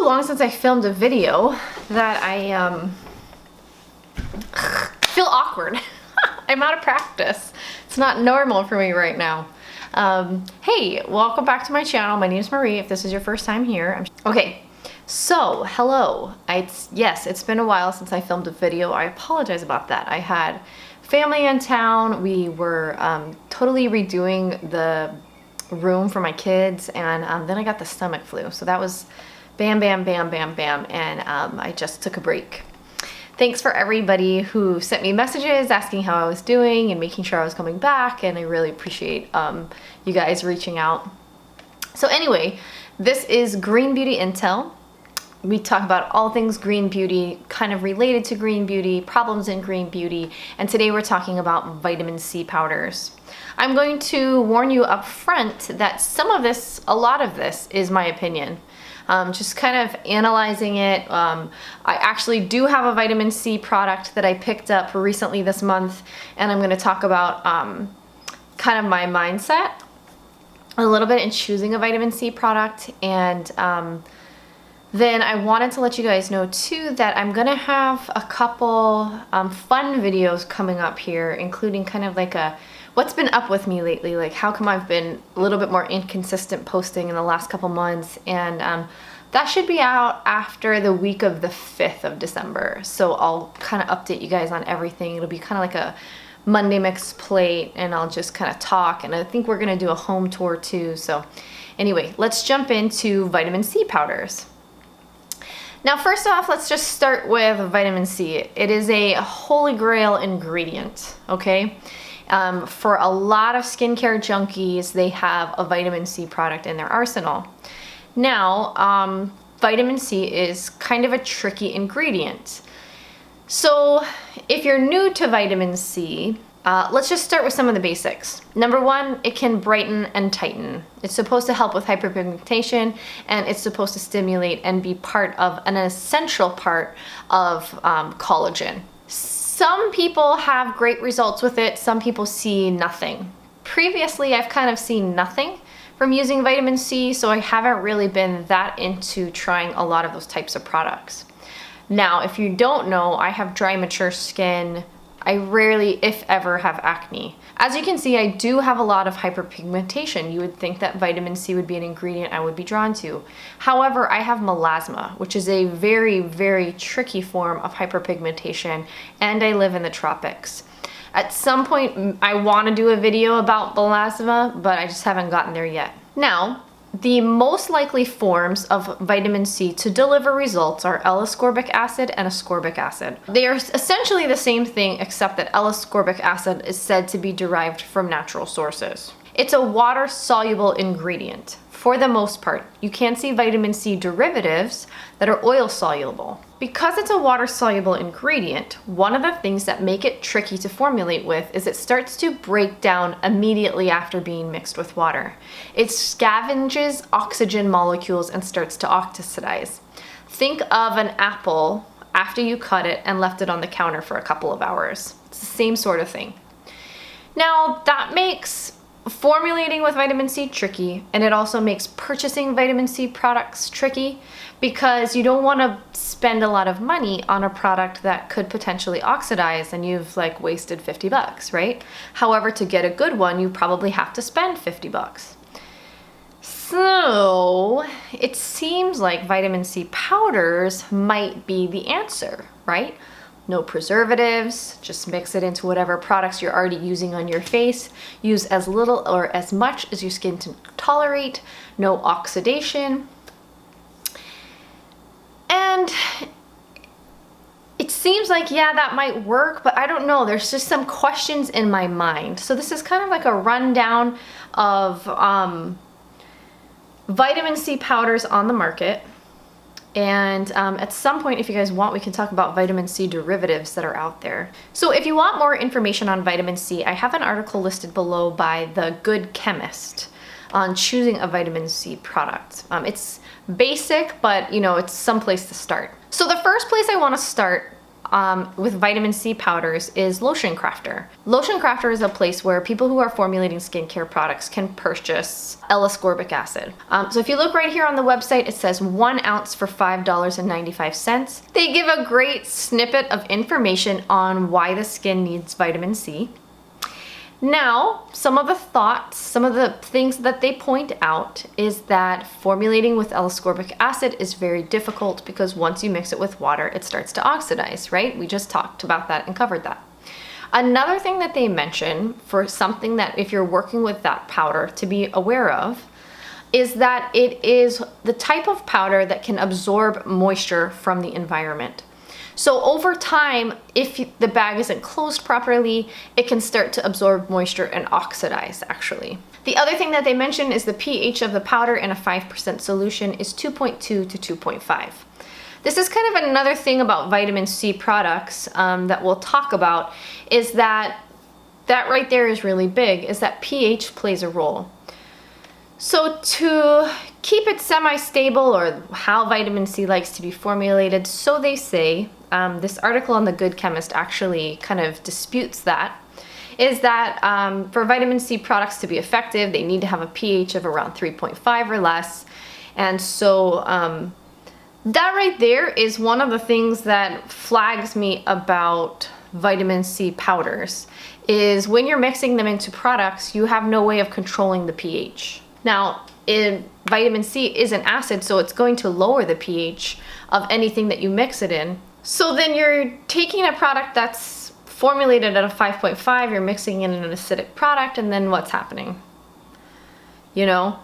long since I filmed a video that I feel awkward. I'm out of practice. It's not normal for me right now. Hey, welcome back to my channel. My name is Marie, if this is your first time here. Okay, so hello. Yes, it's been a while since I filmed a video. I apologize about that. I had family in town. We were totally redoing the room for my kids, and then I got the stomach flu. So that was bam, bam, bam, bam, bam, and I just took a break. Thanks for everybody who sent me messages asking how I was doing and making sure I was coming back, and I really appreciate you guys reaching out. So anyway, this is Green Beauty Intel. We talk about all things green beauty, kind of related to green beauty, problems in green beauty, and today we're talking about vitamin C powders. I'm going to warn you up front that a lot of this is my opinion. Just kind of analyzing it. I actually do have a vitamin C product that I picked up recently this month, and I'm going to talk about kind of my mindset a little bit in choosing a vitamin C product. And then I wanted to let you guys know too that I'm going to have a couple fun videos coming up here, including kind of like a what's been up with me lately, like how come I've been a little bit more inconsistent posting in the last couple months, and that should be out after the week of the 5th of December. So I'll kind of update you guys on everything. It'll be kind of like a Monday mix plate, and I'll just kind of talk, and I think we're gonna do a home tour too. So anyway, let's jump into vitamin C powders. Now, first off, let's just start with vitamin C. It is a holy grail ingredient, okay? For a lot of skincare junkies, they have a vitamin C product in their arsenal. Now, vitamin C is kind of a tricky ingredient. So if you're new to vitamin C, let's just start with some of the basics. Number one, it can brighten and tighten. It's supposed to help with hyperpigmentation, and it's supposed to stimulate and be part of an essential part of collagen. Some people have great results with it, some people see nothing. Previously, I've kind of seen nothing from using vitamin C, so I haven't really been that into trying a lot of those types of products. Now, if you don't know, I have dry, mature skin. I rarely, if ever, have acne. As you can see, I do have a lot of hyperpigmentation. You would think that vitamin C would be an ingredient I would be drawn to. However, I have melasma, which is a very, very tricky form of hyperpigmentation, and I live in the tropics. At some point, I want to do a video about melasma, but I just haven't gotten there yet. Now, the most likely forms of vitamin C to deliver results are l-ascorbic acid and ascorbic acid. They are essentially the same thing, except that l-ascorbic acid is said to be derived from natural sources. It's a water-soluble ingredient. For the most part, you can see vitamin C derivatives that are oil-soluble. Because it's a water-soluble ingredient, one of the things that make it tricky to formulate with is it starts to break down immediately after being mixed with water. It scavenges oxygen molecules and starts to oxidize. Think of an apple after you cut it and left it on the counter for a couple of hours. It's the same sort of thing. Now, that makes formulating with vitamin C tricky, and it also makes purchasing vitamin C products tricky because you don't want to spend a lot of money on a product that could potentially oxidize and you've like wasted 50 bucks, right? However, to get a good one, you probably have to spend 50 bucks. So it seems like vitamin C powders might be the answer, right? No preservatives, just mix it into whatever products you're already using on your face. Use as little or as much as your skin can tolerate. No oxidation. And it seems like, yeah, that might work, but I don't know. There's just some questions in my mind. So this is kind of like a rundown of vitamin C powders on the market. And at some point, if you guys want, we can talk about vitamin C derivatives that are out there. So if you want more information on vitamin C, I have an article listed below by The Good Chemist on choosing a vitamin C product. It's basic, but you know, it's some place to start. So the first place I want to start with vitamin C powders is Lotion Crafter. Lotion Crafter is a place where people who are formulating skincare products can purchase l-ascorbic acid. So if you look right here on the website, it says 1 ounce for $5.95. They give a great snippet of information on why the skin needs vitamin C. Now, some of the thoughts, some of the things that they point out is that formulating with l-ascorbic acid is very difficult because once you mix it with water, it starts to oxidize, right? We just talked about that and covered that. Another thing that they mention for something that if you're working with that powder to be aware of is that it is the type of powder that can absorb moisture from the environment. So over time, if the bag isn't closed properly, it can start to absorb moisture and oxidize actually. The other thing that they mention is the pH of the powder in a 5% solution is 2.2 to 2.5. This is kind of another thing about vitamin C products that we'll talk about is that right there is really big, is that pH plays a role. So to keep it semi-stable, or how vitamin C likes to be formulated, so they say, this article on The Good Chemist actually kind of disputes that, is that for vitamin C products to be effective, they need to have a pH of around 3.5 or less. And so that right there is one of the things that flags me about vitamin C powders, is when you're mixing them into products, you have no way of controlling the pH. Now, vitamin C is an acid, so it's going to lower the pH of anything that you mix it in. So then you're taking a product that's formulated at a 5.5, you're mixing in an acidic product, and then what's happening? You know?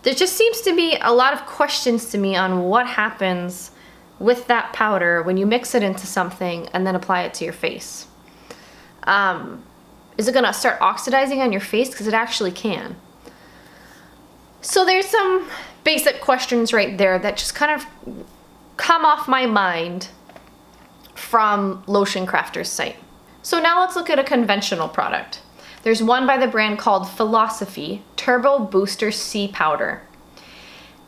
There just seems to be a lot of questions to me on what happens with that powder when you mix it into something and then apply it to your face. Is it gonna start oxidizing on your face? Because it actually can. So there's some basic questions right there that just kind of come off my mind from Lotion Crafter's site. So now let's look at a conventional product. There's one by the brand called Philosophy Turbo Booster C Powder.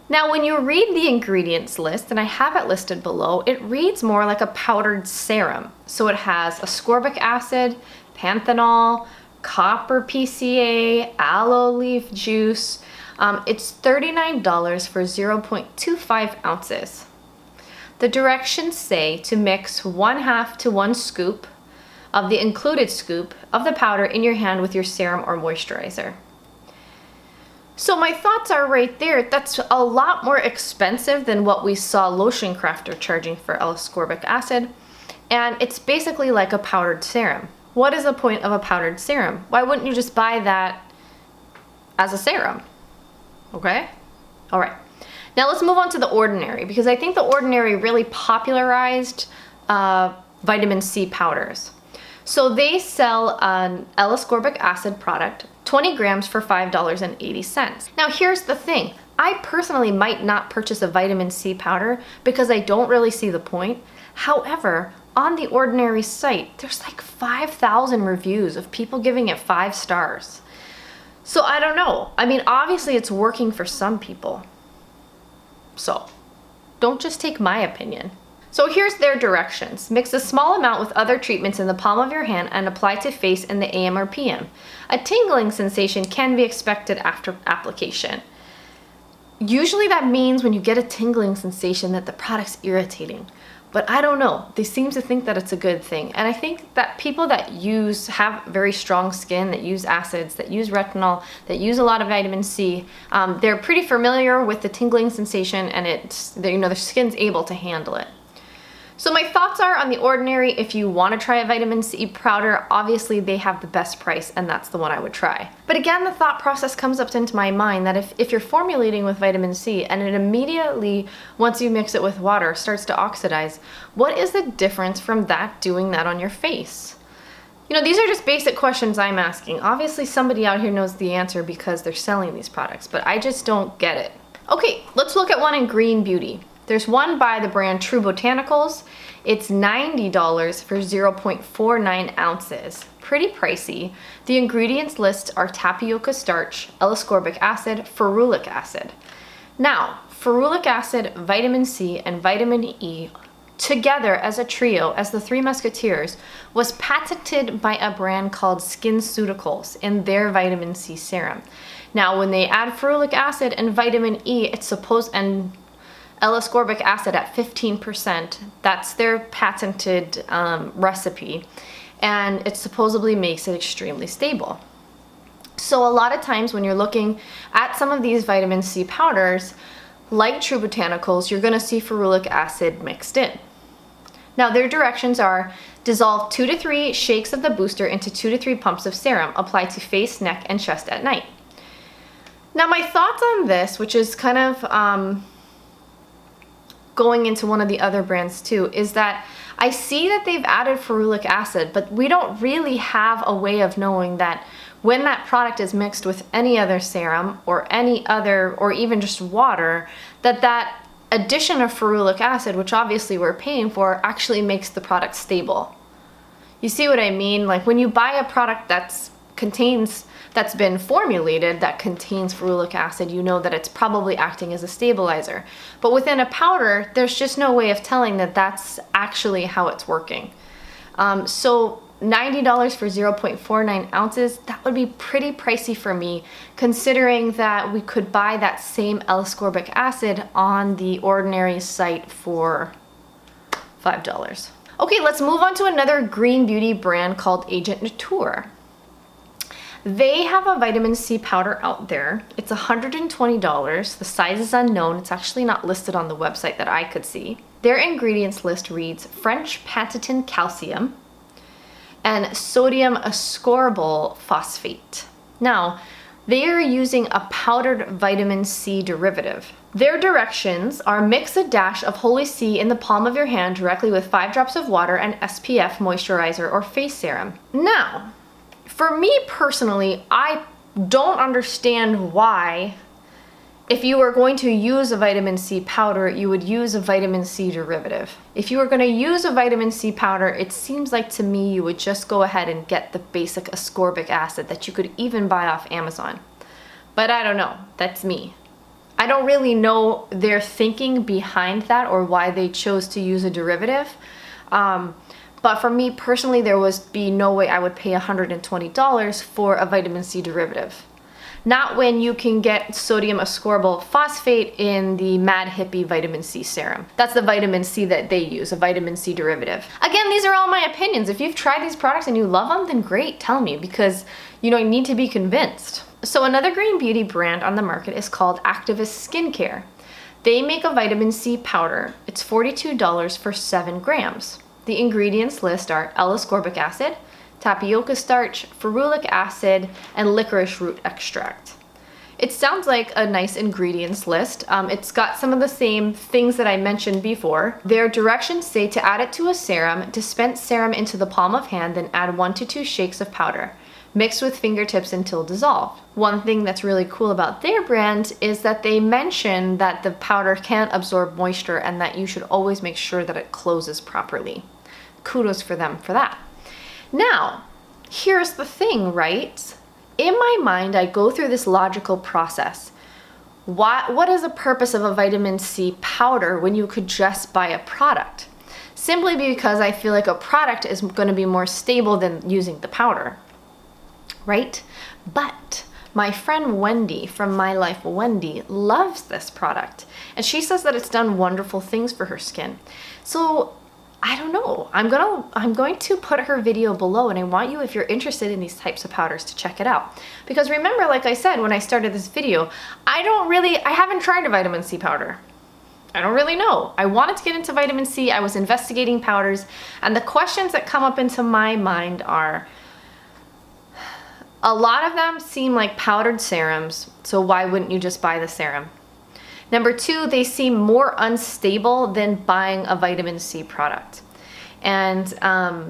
Now when you read the ingredients list, and I have it listed below, it reads more like a powdered serum. So it has ascorbic acid, panthenol, copper PCA, aloe leaf juice. It's $39 for 0.25 ounces. The directions say to mix 1/2 to 1 scoop of the included scoop of the powder in your hand with your serum or moisturizer. So my thoughts are right there, that's a lot more expensive than what we saw Lotion Crafter charging for l-ascorbic acid, and it's basically like a powdered serum. What is the point of a powdered serum? Why wouldn't you just buy that as a serum? Okay? All right. Now let's move on to the Ordinary, because I think the Ordinary really popularized vitamin C powders. So they sell an l-ascorbic acid product, 20 grams for $5.80. Now here's the thing. I personally might not purchase a vitamin C powder because I don't really see the point. However, on the Ordinary site, there's like 5,000 reviews of people giving it 5 stars. So I don't know. I mean, obviously it's working for some people. So don't just take my opinion. So here's their directions. Mix a small amount with other treatments in the palm of your hand and apply to face in the AM or PM. A tingling sensation can be expected after application. Usually that means when you get a tingling sensation that the product's irritating. But I don't know, they seem to think that it's a good thing. And I think that people that have very strong skin, that use acids, that use retinol, that use a lot of vitamin C, they're pretty familiar with the tingling sensation, and their skin's able to handle it. So my thoughts are on the Ordinary. If you want to try a vitamin C powder, obviously they have the best price, and that's the one I would try. But again, the thought process comes up into my mind that if you're formulating with vitamin C and it immediately, once you mix it with water, starts to oxidize, what is the difference from that doing that on your face? You know, these are just basic questions I'm asking. Obviously somebody out here knows the answer because they're selling these products, but I just don't get it. Okay, let's look at one in Green Beauty. There's one by the brand True Botanicals. It's $90 for 0.49 ounces. Pretty pricey. The ingredients list are tapioca starch, l-ascorbic acid, ferulic acid. Now, ferulic acid, vitamin C, and vitamin E together as a trio, as the Three Musketeers, was patented by a brand called SkinCeuticals in their vitamin C serum. Now, when they add ferulic acid and vitamin E, and l-ascorbic acid at 15%, that's their patented recipe, and it supposedly makes it extremely stable. So a lot of times when you're looking at some of these vitamin C powders, like True Botanicals, you're gonna see ferulic acid mixed in. Now their directions are: dissolve 2 to 3 shakes of the booster into 2 to 3 pumps of serum, apply to face, neck, and chest at night. Now my thoughts on this, which is kind of going into one of the other brands too, is that I see that they've added ferulic acid, but we don't really have a way of knowing that when that product is mixed with any other serum or any other, or even just water, that addition of ferulic acid, which obviously we're paying for, actually makes the product stable. You see what I mean? Like when you buy a product that's been formulated that contains ferulic acid, you know that it's probably acting as a stabilizer. But within a powder, there's just no way of telling that that's actually how it's working. So $90 for 0.49 ounces, that would be pretty pricey for me, considering that we could buy that same l-ascorbic acid on the ordinary site for $5. Okay, let's move on to another green beauty brand called Agent Nature. They have a vitamin C powder out there. It's $120. The size is unknown. It's actually not listed on the website that I could see. Their ingredients list reads French patented calcium and sodium ascorbic phosphate. Now, they are using a powdered vitamin C derivative. Their directions are: mix a dash of Holy C in the palm of your hand directly with 5 drops of water and SPF moisturizer or face serum. Now, for me personally, I don't understand why, if you were going to use a vitamin C powder, you would use a vitamin C derivative. If you were going to use a vitamin C powder, it seems like to me you would just go ahead and get the basic ascorbic acid that you could even buy off Amazon. But I don't know, that's me. I don't really know their thinking behind that or why they chose to use a derivative. But for me personally, there would be no way I would pay $120 for a vitamin C derivative. Not when you can get sodium ascorbic phosphate in the Mad Hippie vitamin C serum. That's the vitamin C that they use, a vitamin C derivative. Again, these are all my opinions. If you've tried these products and you love them, then great, tell me, because you know, I need to be convinced. So another green beauty brand on the market is called Activist Skincare. They make a vitamin C powder. It's $42 for 7 grams. The ingredients list are l-ascorbic acid, tapioca starch, ferulic acid, and licorice root extract. It sounds like a nice ingredients list. It's got some of the same things that I mentioned before. Their directions say to add it to a serum, dispense serum into the palm of hand, then add 1 to 2 shakes of powder. Mix with fingertips until dissolved. One thing that's really cool about their brand is that they mention that the powder can absorb moisture and that you should always make sure that it closes properly. Kudos for them for that. Now, here's the thing, right? In my mind, I go through this logical process. What is the purpose of a vitamin C powder when you could just buy a product? Simply because I feel like a product is going to be more stable than using the powder, right? But my friend Wendy from My Life Wendy loves this product, and she says that it's done wonderful things for her skin. So I don't know. I'm going to put her video below, and I want you, if you're interested in these types of powders, to check it out. Because remember, like I said when I started this video, I haven't tried a vitamin C powder. I don't really know. I wanted to get into vitamin C. I was investigating powders, and the questions that come up into my mind are, a lot of them seem like powdered serums, so why wouldn't you just buy the serum? Number 2, they seem more unstable than buying a vitamin C product. And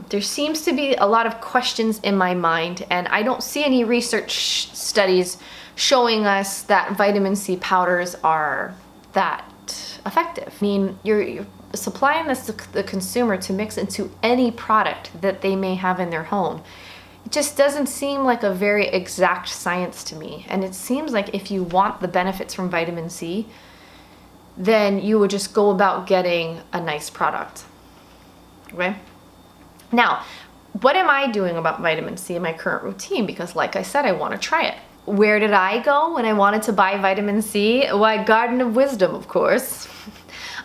there seems to be a lot of questions in my mind, and I don't see any research studies showing us that vitamin C powders are that effective. I mean, you're supplying this to the consumer to mix into any product that they may have in their home. It just doesn't seem like a very exact science to me. And it seems like if you want the benefits from vitamin C, then you would just go about getting a nice product. okay? Now, what am I doing about vitamin C in my current routine? Because like I said, I want to try it. Where did I go when I wanted to buy vitamin C? Why, Garden of Wisdom, of course.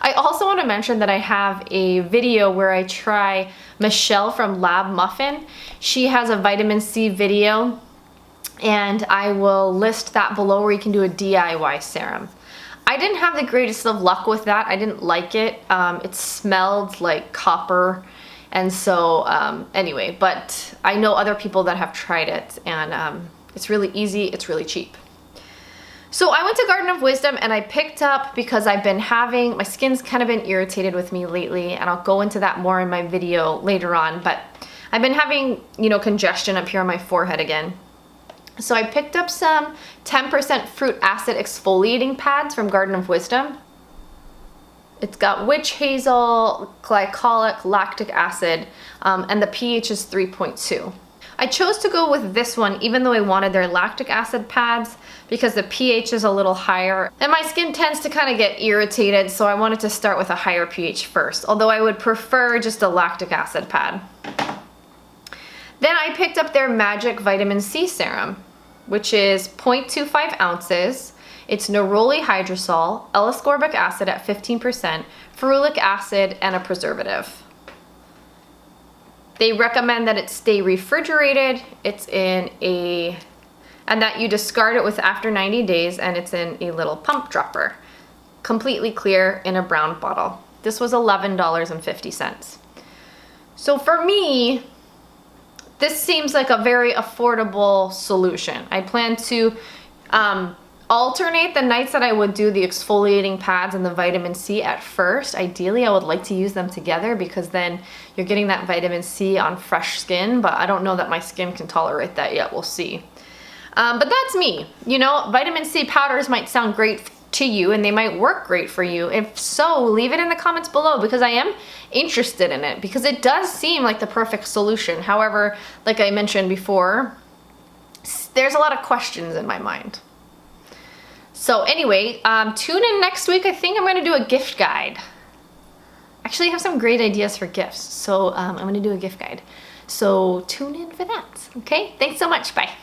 I also want to mention that I have a video where I try Michelle from Lab Muffin. She has a vitamin C video, and I will list that below where you can do a DIY serum. I didn't have the greatest of luck with that. I didn't like it. It smelled like copper. And so anyway, but I know other people that have tried it, and it's really easy, it's really cheap. So I went to Garden of Wisdom and I picked up, because I've been having, my skin's kind of been irritated with me lately, and I'll go into that more in my video later on, but I've been having, you know, congestion up here on my forehead again. So I picked up some 10% fruit acid exfoliating pads from Garden of Wisdom. It's got witch hazel, glycolic, lactic acid, and the pH is 3.2. I chose to go with this one even though I wanted their lactic acid pads, because the pH is a little higher and my skin tends to kind of get irritated, so I wanted to start with a higher pH first, although I would prefer just a lactic acid pad. Then I picked up their Magic Vitamin C Serum, which is 0.25 ounces. It's neroli hydrosol, l-ascorbic acid at 15%, ferulic acid, and a preservative. They recommend that it stay refrigerated. It's in a, and that you discard it with after 90 days, and it's in a little pump dropper. Completely clear in a brown bottle. This was $11.50. So for me, this seems like a very affordable solution. I plan to alternate the nights that I would do the exfoliating pads and the vitamin C at first. Ideally, I would like to use them together, because then you're getting that vitamin C on fresh skin, but I don't know that my skin can tolerate that yet. We'll see. But that's me. You know, vitamin C powders might sound great to you and they might work great for you. If so, leave it in the comments below, because I am interested in it, because it does seem like the perfect solution. However, like I mentioned before, there's a lot of questions in my mind. So anyway, tune in next week. I think I'm going to do a gift guide. Actually, I have some great ideas for gifts, so I'm going to do a gift guide. So tune in for that. Okay, thanks so much. Bye.